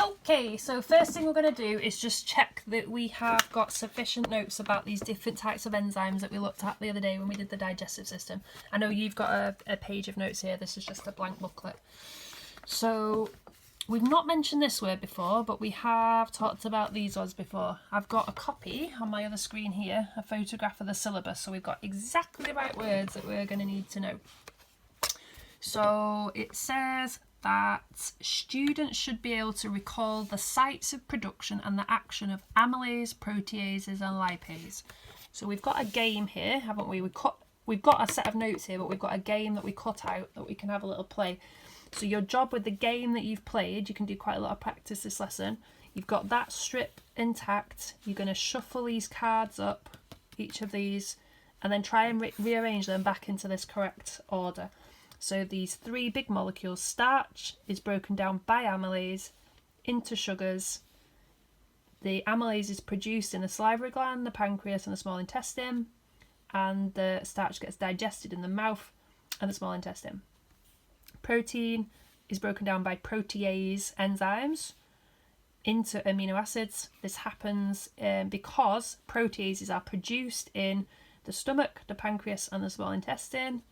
Okay, so first thing we're going to do is just check that we have got sufficient notes about these different types of enzymes that we looked at the other day when we did the digestive system. I know you've got a page of notes here, this is just a blank booklet. So we've not mentioned this word before, but we have talked about these words before. I've got a copy on my other screen here, a photograph of the syllabus, so we've got exactly the right words that we're going to need to know. So it says that students should be able to recall the sites of production and the action of amylase, proteases and lipase. So we've got a game here, haven't we? We've got a set of notes here, but we've got a game that we cut out that we can have a little play. So your job with the game that you've played, you can do quite a lot of practice this lesson. You've got that strip intact. You're going to shuffle these cards up, each of these, and then try and rearrange them back into this correct order. So these three big molecules, starch is broken down by amylase into sugars. The amylase is produced in the salivary gland, the pancreas and the small intestine, and the starch gets digested in the mouth and the small intestine. Protein is broken down by protease enzymes into amino acids. This happens because proteases are produced in the stomach, the pancreas and the small intestine,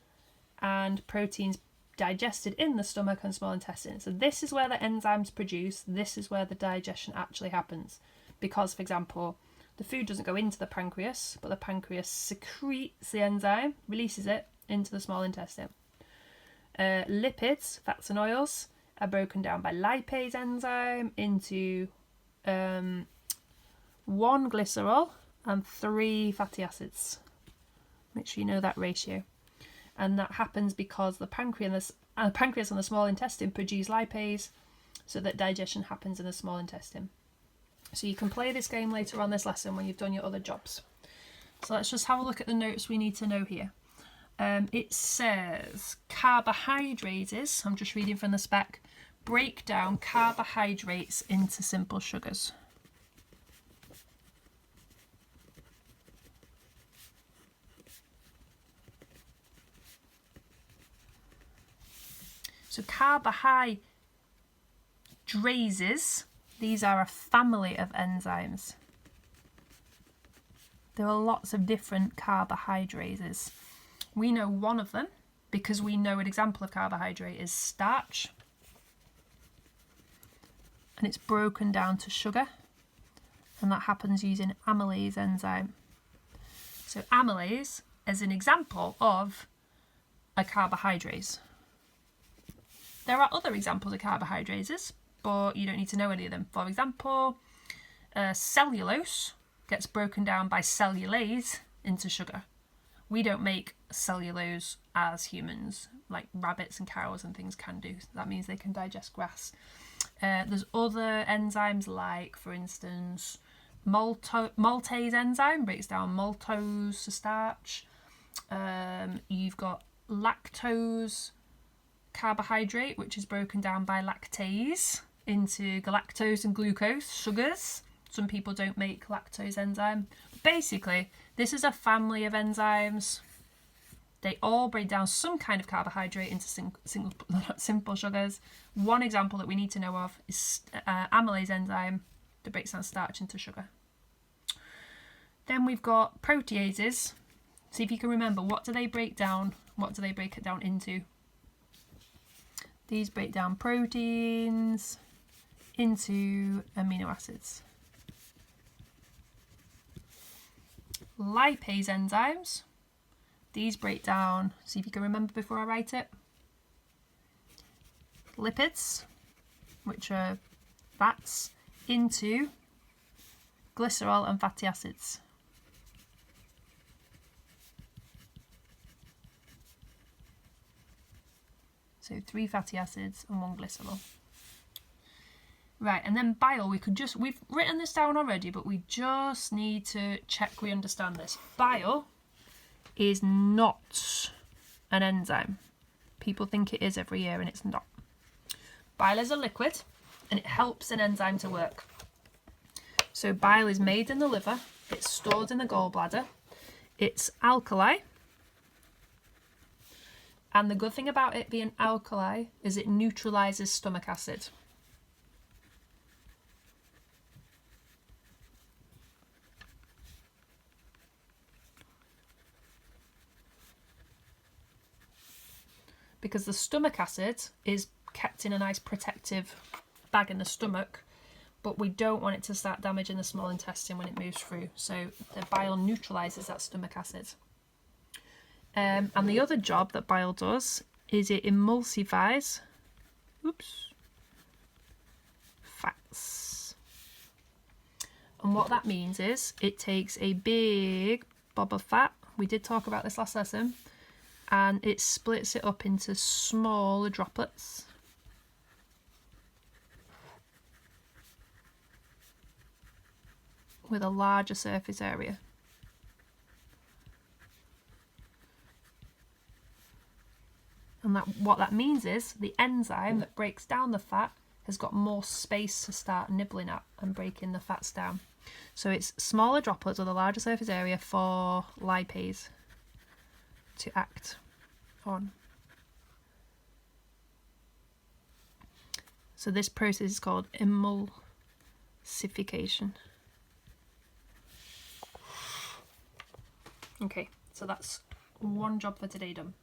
and proteins digested in the stomach and small intestine. So this is where the enzymes produce, this is where the digestion actually happens. Because, for example, the food doesn't go into the pancreas, but the pancreas secretes the enzyme, releases it into the small intestine. Lipids, fats and oils, are broken down by lipase enzyme into 1 glycerol and 3 fatty acids. Make sure you know that ratio. And that happens because the pancreas and the small intestine produce lipase, so that digestion happens in the small intestine. So you can play this game later on this lesson when you've done your other jobs. So let's just have a look at the notes we need to know here. It says carbohydrates, I'm just reading from the spec, break down carbohydrates into simple sugars. So carbohydrates, these are a family of enzymes. There are lots of different carbohydrates. We know one of them because we know an example of carbohydrate is starch. And it's broken down to sugar. And that happens using amylase enzyme. So amylase is an example of a carbohydrate. There are other examples of carbohydrates, but you don't need to know any of them. For example, cellulose gets broken down by cellulase into sugar. We don't make cellulose as humans, like rabbits and cows and things can do. That means they can digest grass. There's other enzymes like, for instance, maltase enzyme breaks down maltose to starch. You've got lactose carbohydrate, which is broken down by lactase into galactose and glucose, sugars. Some people don't make lactose enzyme. Basically, this is a family of enzymes. They all break down some kind of carbohydrate into simple sugars. One example that we need to know of is amylase enzyme that breaks down starch into sugar. Then we've got proteases. See if you can remember, what do they break down? What do they break it down into? These break down proteins into amino acids. Lipase enzymes. These break down, see if you can remember before I write it, lipids, which are fats, into glycerol and fatty acids. So 3 fatty acids and 1 glycerol. Right, and then bile, we've written this down already, but we just need to check we understand this. Bile is not an enzyme. People think it is every year and it's not. Bile is a liquid and it helps an enzyme to work. So bile is made in the liver, it's stored in the gallbladder, it's alkali, and the good thing about it being alkali is it neutralizes stomach acid. because the stomach acid is kept in a nice protective bag in the stomach, but we don't want it to start damaging the small intestine when it moves through. So the bile neutralizes that stomach acid. And the other job that bile does is it emulsifies fats. And what that means is it takes a big blob of fat, we did talk about this last lesson, and it splits it up into smaller droplets. With a larger surface area. And what that means is the enzyme that breaks down the fat has got more space to start nibbling at and breaking the fats down. So it's smaller droplets with a larger surface area for lipase to act on. So this process is called emulsification. Okay, so that's one job for today done.